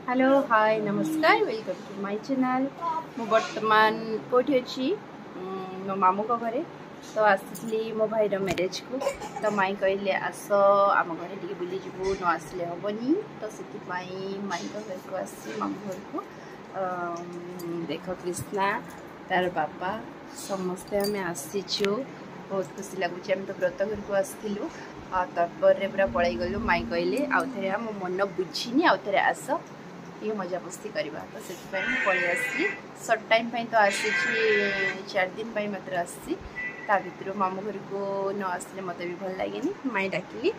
Hello hi नमस्कार welcome to my channel. मु बर्तमान कोठी अच्छी मो मामू को घरे तो आसली मो भाईर मैरेज को तो माई कहले आस आम घरे टी बुली जीवु न आसले हेनी तो से माई घर को आसी मामू घर को देख कृष्णा तार बापा समस्ते आम आसीचु बहुत खुशी लगुच। आम तो व्रत घर को आसलु तत्पर पूरा पलि गलु माई कहले आउ थे मो मन बुझीनी आउ थे आस ये मजा मस्ती करवा तो से पलि आसली सर्ट टाइम तो आसी 4 दिन मात्र आसी भर मामू घर को न आसले मत भी भल लगे माई डाकिली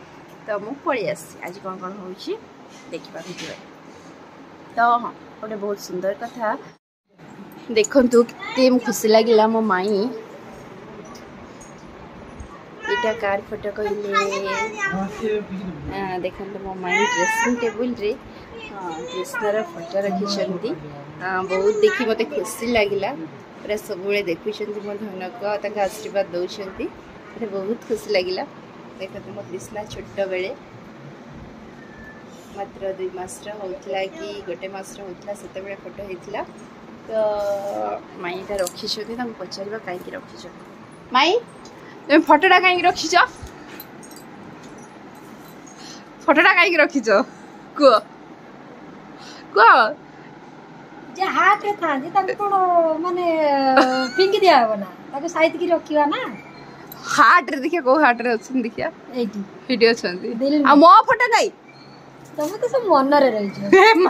तो मुझे पलि आसी आज कौन कौन हो देखा भिडियो तो हाँ गोटे बहुत सुंदर कथा देखु के खुशी लगे मो माई इटा कार फोटो कहले देखो मो माई ड्रेसिंग टेबुल रे कृष्णर फोटो रखी बहुत देखी मत खुशी लगे पूरा सब देखुं मो धनक आशीर्वाद दौरान बहुत खुशी लगे। देखो मो कृष्णा छोट बेले मात्र 2 मास होता कि गोटे मास होता से फोटो होता तो माई रखी पचार कहीं रखी माई तुम फोटोटा कहीं रखीच फोटोटा कहीं रखीच कह कह हाथ रे था कोन माने फिंगी दिया हो ना ताको साइड की रखिवा ना हार्ट रे देखिया को हार्ट रे अछि देखिया एटी वीडियो छंती आ मो फोटो काई तमे तो सब मन रे रहि छ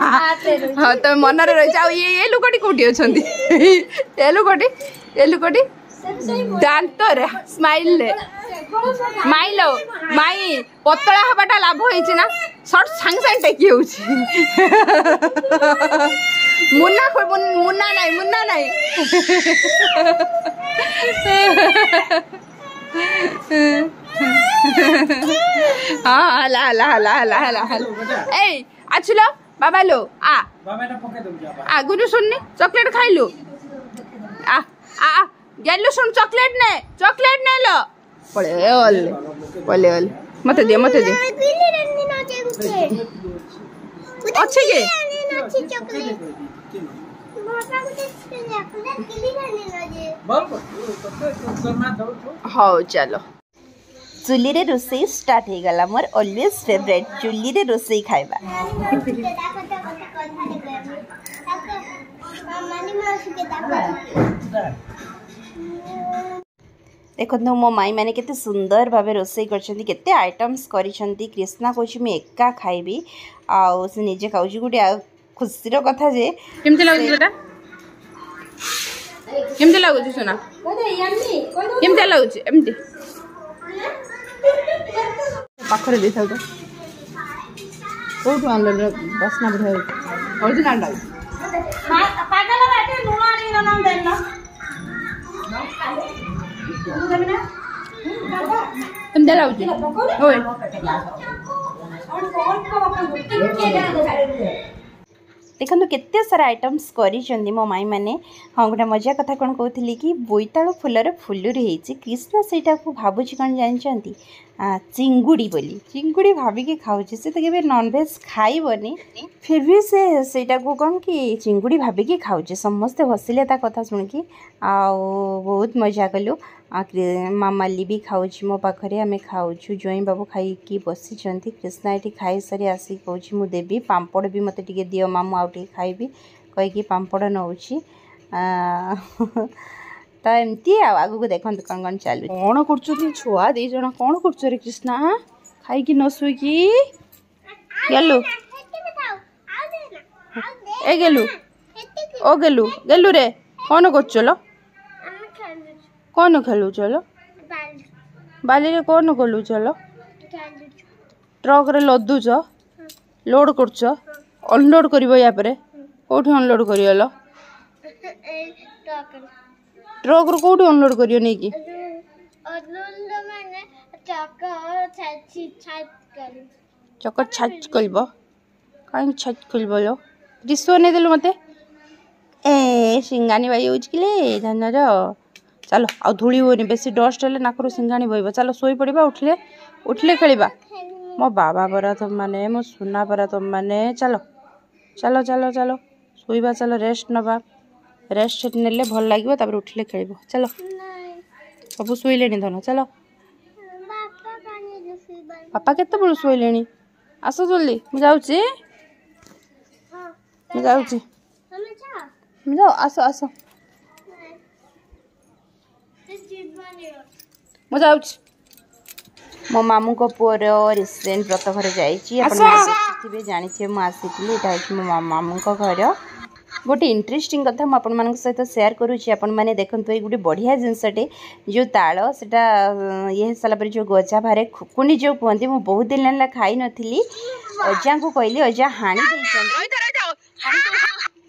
हाथ रे रहि हां त मन रे रहि छ ये लुकटी कोठी अछंती ये लुकटी दांत रे स्माइल ले माइलो माई पतला हबाटा लाभ होइछि ना शॉर्ट सांग सांग टेकी होछि मुन्ना नहीं हाँ ला ला ला ला ला ए आछलो बाबा लो आ गुरु सुननी चॉकलेट खाइलु आ आ गेलु सुन चॉकलेट ने लो पले मत दे अच्छे के हाँ चलो चुली रे रोसई स्टार्ट हो गला मोर ऑलवेज फेवरेट चुली रे रोसई खाइबा देखो मो माई मैंने केते सुंदर भावे रोसई करछंती केते आइटम्स करिसंती कृष्णा कोछि मी एका खाइबी आ से निजे खाउछि गुडी खुशीर कथा जे केमते लागु जेटा केमते लागु छी सुना केमते लागु छी एमती पाखरे दे थाउ तो कोठु आनलो बसना बढ़िया ओरिजिनल डाल पागल बाटे नुना आनी नाम देना केमते लागु छी ओए देखो केते सारा आइटम्स करी मो माई मैंने हाँ गोटे मजा कथा कौन कहती कि बोईतालु फुलर फुलुरी होती कृष्णा सेटा को भावुची कौन जानते चिंगुड़ी बोली चिंगुड़ी भाविकी खाऊँ से तो केबे नॉनवेज खाइबनी फिर भी सेटा को कौन कि चिंगुड़ी भाविकी खाऊँ समस्ते हसिले ता कथा शुणिकी बहुत मजा कलु मामाली भी खाऊँ मो पाखरे आम खाऊँ जोई बाबू खाई बसी कृष्णा ये खाई सारी आसिक कौची मु देवी पांपड़ भी मत टे दियो मामू आउ टे खाइबी कहीकि पांपड़ नौची तो एमती आगू को देखते कौन कौन चलू कौन कर छुआ दी जन कौन कर कृष्णा खाई न शुईकी गेलु ए गेलु ओ गेलु गेलु रे कौन कर कौन खेलु चलो बाली रे कौन कलु चलो ट्रक रे लदुच लोड करछ अनलोड करिवो या परे कोठी अनलोड करियलो ट्रक रो कोठी अनलोड करियो नै की चक छाच कलबो काई छाच कलबो लो रिसो ने देलु मते ए सिंगानी बाई होच किले धनर चलो आ धूली होनी बेसी डस्ट हेले नाकरू सिंगाणी बहब चलो शोई पड़ा उठिले उठिले खेलिबा मो बाबा परा तुम माने मो सुना परा तुम माने चलो चलो चलो चलो शोइबा चलो रेस्ट नवा रेस्ट नेले भल लगे तापर उठिले खेल चलो सब शोले धन चलो पापा केते बड़ शोले आस जल्दी मुझे जाओ आस आस मुझे मो मामू को पुअर रिसेंट व्रत घर जाइए जानी मुझे मो मामू को घर गोटे इंटरेस्टिंग कथा मुझे सहित सेयार करुँची आपण मैंने देखो ये गोटे बढ़िया जिनसटे जो ताल से ये सारापर जो गजा बाहर खुकुनी जो कहते मुझे बहुत दिन है खाई नी अजा को कहली अजा हाणी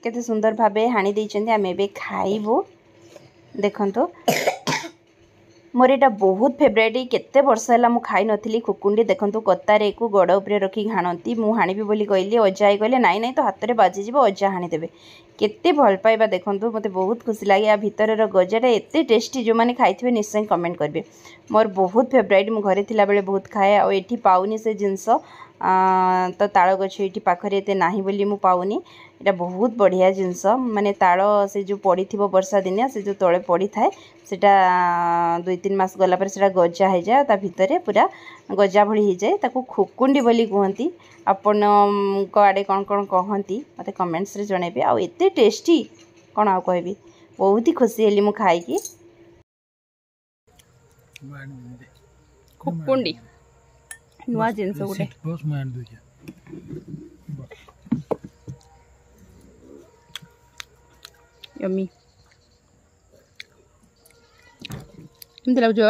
केते सुंदर भावे हाणी देइछन्ते आमे बे खाइबो देखंतो मोर एटा बहुत फेवरेट केते वर्ष है मु खाई नथली खुकुंडी देखंतु कतारे को गड़ उपरे रखी हाणती मु हाणीबी बोली कहली अजा कहले नाई नाई तो हाथ में बाजीज अजा हाणी देबे केते भल पाइबा देखंतु मते बहुत खुशी लागे आ भितर गजाटा एते टेस्टी जो माने खाइथिबे निश्चय कमेंट करबे मोर बहुत फेवरेट मु घरे थिला बेले बहुत खाए आ एठी पाउनी से जिंस तो ताल गछ ये पाखरे एते नाही बोली मु पाउनी एटा बहुत बढ़िया जिनस माने ताल से जो पड़ी थी वर्षा दिनिया से जो तले पड़ी थाए सेटा 2-3 मास गला पर सेटा गजा हो जाए ता भितरे पूरा गजा भली हो जाए ताको खुकुंडी बोली कहती आपण को आडे कौन कौन कहती मते कमेंट्स रे जणेबे आ एते टेस्टी कौन आ कहबी बहुत ही खुशी हेली मु खाई की खुकुंडी नुआ जिनस गोटे यम्मी केमती लगुच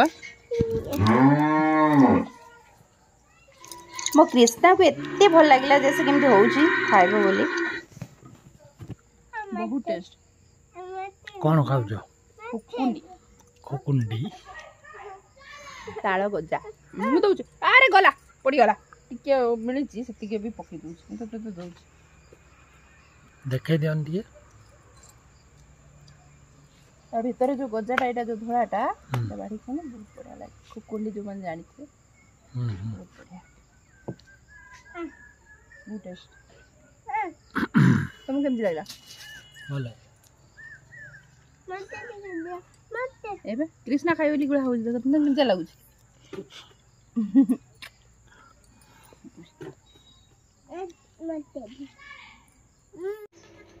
मो कृष्णा को एते भल लगिला जैसे केमती होउची खाइबो बोली बहुत टेस्ट कौन खाउछ खुकुंडी खुकुंडी ताଳ गजा मु दउछ अरे गला पड़ी गला टिके मिलिची सेतिके भी पकी दउछ तो दउछ देखे दियन दिए ता भीतर जो गजाटा एटा जो धोलाटा बाड़ी खाने बहुत बढ़िया लागे खुकुंडी जो मन जानी थे बहुत बढ़िया बहुत टेस्ट तुम केमती लागला भले एबे कृष्णा खाइ बोली गुड़ा होउछ देखत न केमती लागुछ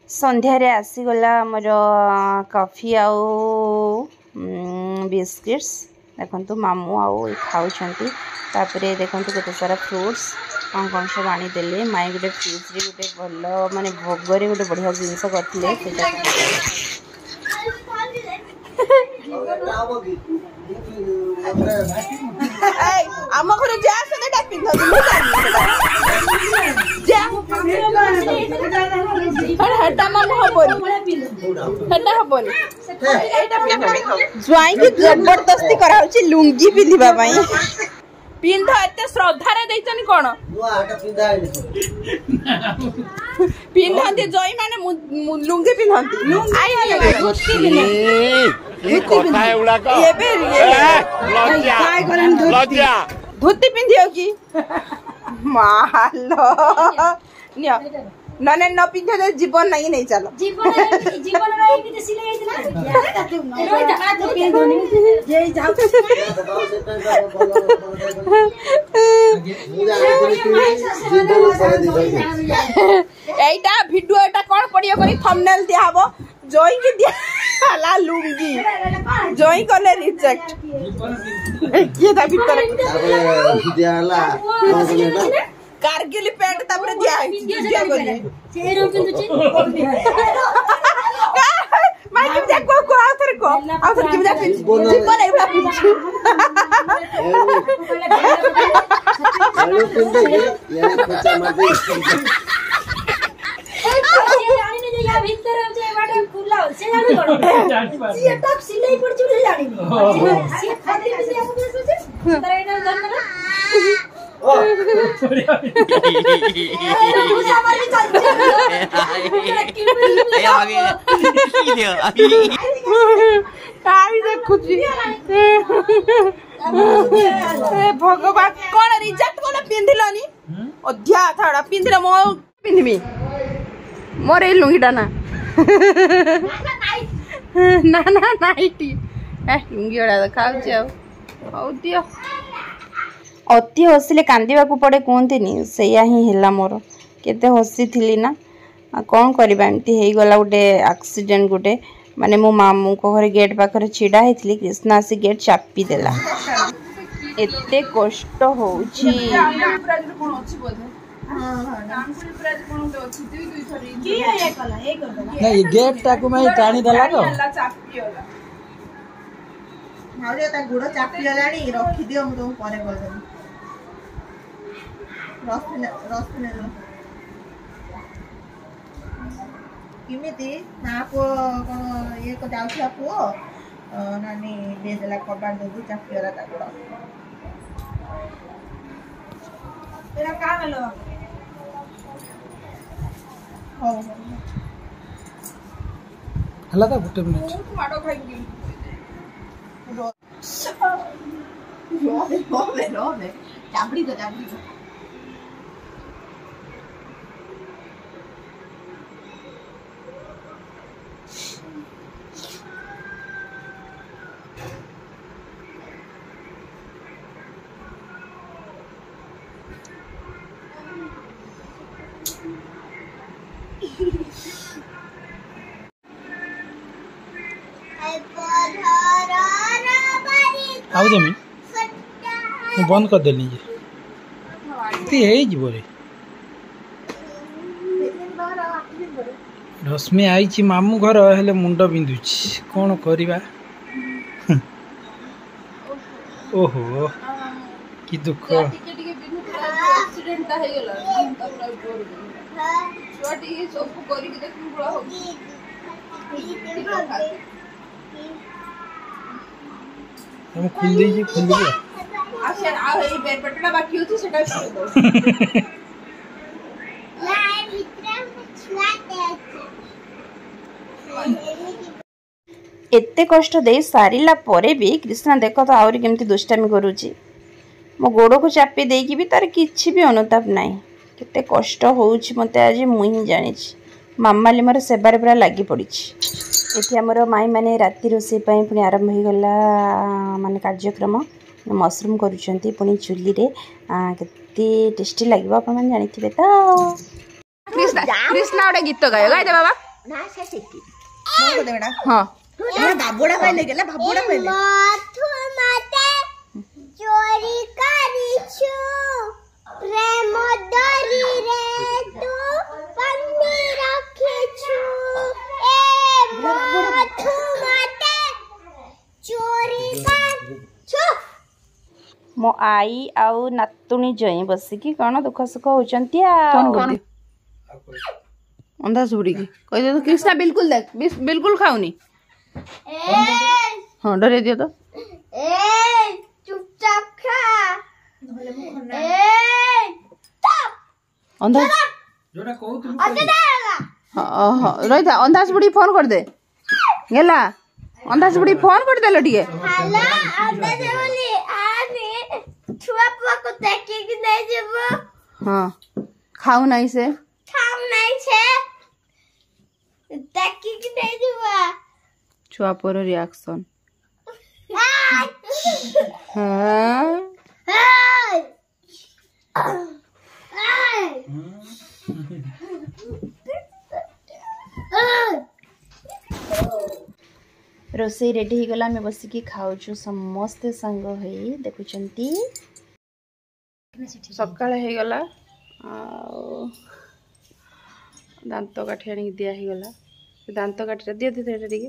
संध्यारे आसीगला मोर कॉफी आउ बिस्किट्स देखंतु मामू आउ खाउछंती तापरे देखंतु केते सारा फ्रूट्स कौन कौन सब आनी देले माई गोटे फ्रिज रे गोटे भल माने भोगरे गोटे बढ़िया जिनस करथिले सेटा आम घर जा सदा पिंध जा हटा मन हबनी हटा हबनी एटा पिंध ज्वाई की जबरदस्ती करा होची लुंगी पिंधिबा पई पिंध एते श्रद्धा रे दैचनी कोन नुआ हटा पिंधा पिंधंती जई माने लुंगी पिंधंती आई कथा एउडा को एबे लज्जा धोती पिंधियो की मालो निया नने न पिंधे दे जीवन नहीं नहीं चलो जीवन रे कि सिले इतना रोइता तो पिंधोनी जे जाऊ एटा वीडियो एटा कोन पडियो करी थंबनेल दिया हबो जॉय की दिया हाला लुंगी जॉय कोले रिजेक्ट ये ता भीतर दिया हाला कारगिल पैंट तापरे दिया गली चेरो पिंदुची माई के देख को आथर की जा जीवन एबा पिंची हेलो पिंदे ये खोचा मार दे जानी ने या भीतर जे बाटे खुला से जानी कोन सी टक सिलाई पड़ची से जानी सी खाती में से आपको सोचे तरह ना धन ना ओ भूसा मारी चल काई देखुची भगवान कौन रिजेक्ट कोन पिंधिलनी अध्या थाड़ा पिंधिला मो पिंधिबी मोर ए लुंगीटा ना ना ना नाइटी लुंगी वाला देखा हौ दियो अति हसिले कांदिबा को पड़े कहते सैया ही है मोर केते हसी थी ना कौन करवा एमती हो गला गोटे एक्सीडेंट गोटे माने मो मामू को घर गेट पाखरे छिड़ा होती कृष्णा आसी गेट चापी देला एते कष्ट होउची नहीं गेट टाकू मैं टाणी देला तो भाउज ता गुड़ चापी गलानी रखी दियो मु तुम परे कर देबी रस किमिति ना पो कोन ये को जाउछा पो नानी दे देला कबाड़ दे चापी गला ता गुड़ तेरा का गलो हो हला था गुटे मिनिट माडो खाइगी रोवे चापड़ी तो आउ जमी मैं बंद कर देली जे ती है जीवो रे रश्मि आई मामू घर हेले मुंड बिंदुची कौन करवा ओहो कि दुख हम खुल दीजिए खुल दीजिए अच्छा आ हे पेटटा बाकी होती सेटा कर दो एते कष्ट दे सारिला परे भी कृष्णा देख तो आउरी केमती दुष्टामी करूची मो गोड़ को चापी देकी भी तार किछि भी अनुताप नाही केते कष्ट होउची मते आज मुई जानी मामाली मोर सेबारे पूरा लागी पड़ीची एठी हमर माई माने राति रोसे पई पुनी आरंभ हो गला माने कार्यक्रम मशरूम करूचंती पुनी चुली रे केते टेस्टी लागबो अपन माने जानिथिबे त कृष्णा कृष्णा ओडे गीत गायो गाय दे बाबा ना से सिटी मोर दे बेटा हां ये बाबूड़ा पहले गेला बाबूड़ा पहले माथु माते चोरी करिछु प्रेम दरी रे तू पन्नी रखिछु ए माथु माते चोरी करिछु मो आई आउ नातुणी जई बसिकी कौन दुख सुख होचंती कौन अंधा सुबड़ी की कह दे तो कृष्णा बिल्कुल देख बिल्कुल खाऊनी हाँ डरे दियो तो चुपचाप खा अंधा जोड़ा कहू तुम हाँ हाँ रही था अंधा सुबड़ी फोन कर दे गेला अंधा सुबड़ी फोन कर दे लटिए हेलो अंधा सुबड़ी आने छुआ पुआ को देखे कि नहीं जब हाँ खाऊ नहीं से खाम नहीं छे देखे कि नहीं जब छुआ पर रिएक्शन हाँ रोसई रेडी हो गला मैं बसिकी खाऊछु समस्ते संग होई देखुचंती सकाळ हे गला दांत काठी आनी दिया ही गला दांत काठी दिया दे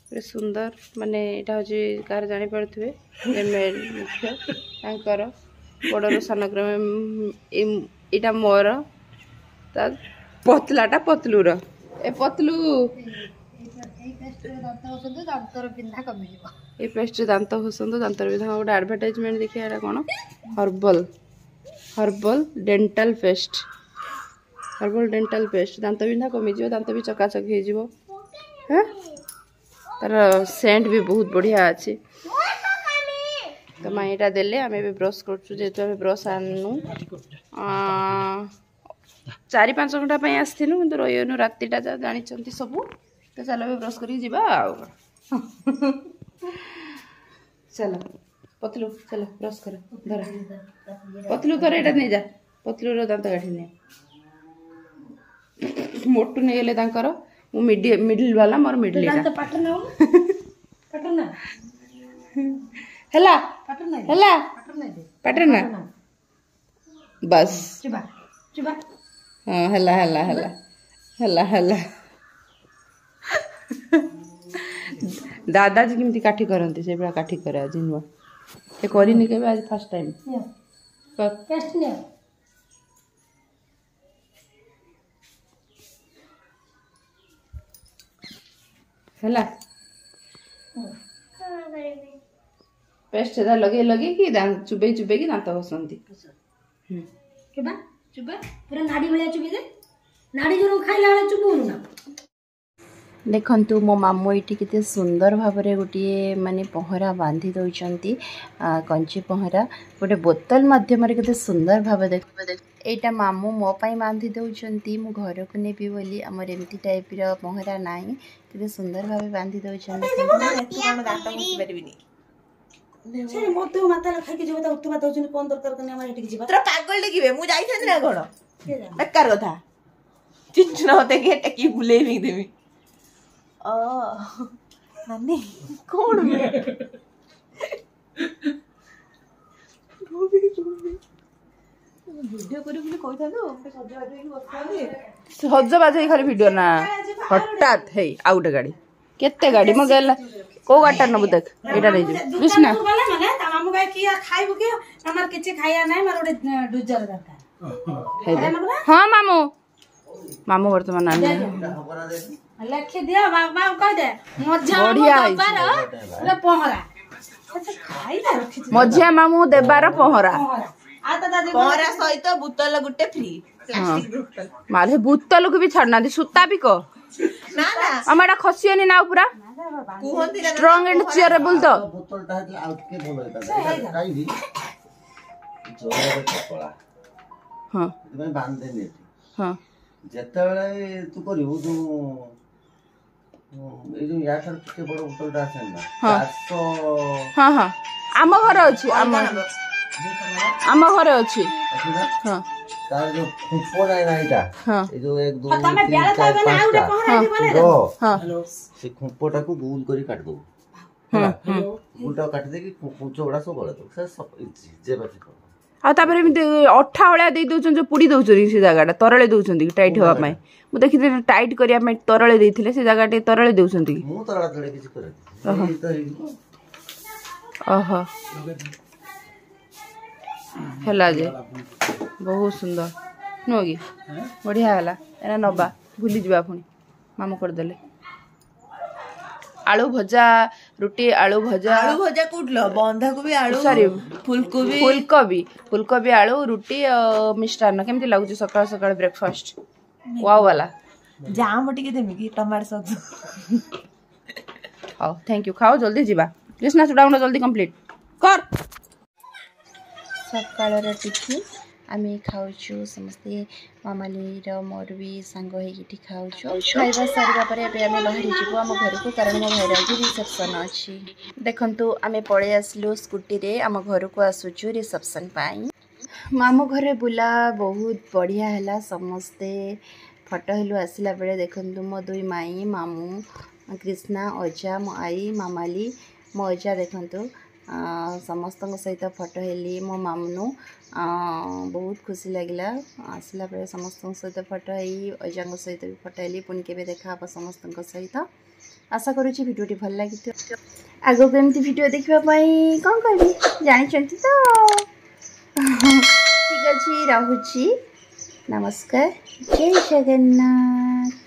टे सुंदर माने एटा होची कार जानि पड़थुवे मेन मुख्य तांकर बड़र सान क्रम एटा मोर ता पतलाटा पतलूर ए पतलू ए पेस्ट दांत घसंतु दांतर विधा गोटे एडवर्टाइजमेंट देखिए एटा कोन हर्बल डेंटल पेस्ट दांत बिंधा कमी जो दांत भी चकाचक हो जिवो हैं तार सेंट भी बहुत बढ़िया अच्छे तो माँ यहाँ देले आम भी ब्रश करूँ जेहेतु आम ब्रश आनु 4-5 घंटा पे आसथिलु किंतु रहिनु रातिटा जानिचंती सब तो चलो ब्रश करी जीवा आउ चलो पतलू चलो ब्रश कर धर पतलू धर एटा नहीं जा पतलू रो दांत काठी ने मोटू नहीं गेले तांकर मु मिडिल वाला मोर मिडिल एटा पाटन ना पाटन ना हला पाटन ना हला पाटन ना पैटर्न ना बस चुबा चुबा हाँ हला हला हला हला हला दादाजी केमती काठी करते से बड़ा काठी करे आज नुआ ए करिनी केबे आज फर्स्ट टाइम टेस्ट ने हला पेस्ट दा लगे कि दांत चुबे की दांत हसंती चुबा चुबा पूरा नाड़ी भलिया चुबी दे नाड़ी जो खाइला वाला चुबुनु ना देखंतु मो मामू एटी केते सुंदर भाबरे गोटे माने पहरा बांधी दउचंती कंची पहरा गोटे बोतल माध्यम रे केते सुंदर भाबे देख एटा मामू मो पई बांधी दउचंती मु घर को नेबी बोली हमर एमती टाइप रो पहरा नाही केते सुंदर भाबे बांधी दउचंती कोन दांत मुसी परबिनी से मते माता खाइ के जेबा उत्तमा दउचन कोन दरकार कने हमर एटी जेबा तोरा पागल लेकिबे मु जाइथन ना कोन बेकार कथा चिंचना होते के टकी बुलेबी देबी नानी कौन वीडियो करी बोली कहता तो सजबाज होई बसताले सजबाज होई खाली वीडियो ना हठात हे आउट गाड़ी केते गाड़ी म गेला को गाटर नबु देख एटा नै जे कृष्णा वाला माने ता मामू भाई किया खाइबो के हमर किछ खाइया नै मार ओडे डुजर दरकार हां मामू मामू वर्तमान आने लखे दिया बाबा कह दे मजा बढ़िया बार पूरा पहरा अच्छा खाइला रखि मझिया मामू देबार पहरा आ ता दादी पहरा सहित बोतल गुटे फ्री प्लास्टिक बोतल मारे बोतल को भी छाड़ना दी सुता भी को ना ना हमारा खसियनी ना पूरा कुहंती ना स्ट्रांग एंड चियरेबल तो बोतलटा हेतले आउट के भलो हेता काई जोरे कपड़ा हां इतमे बांध देनी हां जेतेबेले तू करिवु तू ए जो या सर के बड़ बोतलटा आछे ना 400 हां हां आम घर अछि आम घर अछि हां तार जो खुपो नाही ना इटा हां ए जो 1 2 तमे 3 बेला 4 तमे आउडे पहरा दी बने दो हां से खुपोटा को गोल करी काट दो गोलटा काट दे कि खुचो बड़ा सब बड़ा तो सब जे बात आ तापर एमती अठा हळिया देई दउछन जो पुडी दउछन से जगाटा तरळे दउछन कि टाइट होवा पई मु देखि टाइट करिया पई तरळे देइथिले से जगाटे तरळे दउछन कि मु तळा तळे किछ करे ई तो ओहो हेला जे बहुत सुंदर नोगी बढ़िया हला एना नबा भूली जबा पुनी मामू कर देले आलू भजा रोटी आलू भजा कुटलो बंधा को भी आलू सॉरी फुलकोबी आलू रोटी मिष्टान्न केमती लागुची सकाळ सकाळ ब्रेकफास्ट वाव वाला जाम टिके देमी कि टमाटर सॉस हाउ थैंक यू खाओ जल्दी जीवा कृष्णा चुडाउन जल्दी कंप्लीट कर सकाळर टिफिन आम खाऊचु समस्ते मामाली मोर भी सांग होगी खाऊचु खाइबा सारा पर आम बाहरी जीवु आम घर को कारण मो भाई आज रिसेप्शन अच्छी देखंतु आम पड़े आसलु स्कूटी रे आम घर को आसुचु रिसेप्शन पाई मामू घरे बुला बहुत बढ़िया है समस्ते फोटो हेलु आसला बेले देखंतु मो दुई माई मामू कृष्णा अजा मो आई मामाली मो अजा देखंतु समस्त सहित फोटो हेली मो मामू बहुत खुशी लगिला आसला बेले समस्त सहित फोटो है अजा सहित भी फोटो हेली पुणी के देखा समस्त सहित आशा करुँची भिडियोटी भल लगी आगो केमती भिडियो देखापी कौन कह जानते तो ठीक अच्छे रहुची नमस्कार जय जगन्नाथ।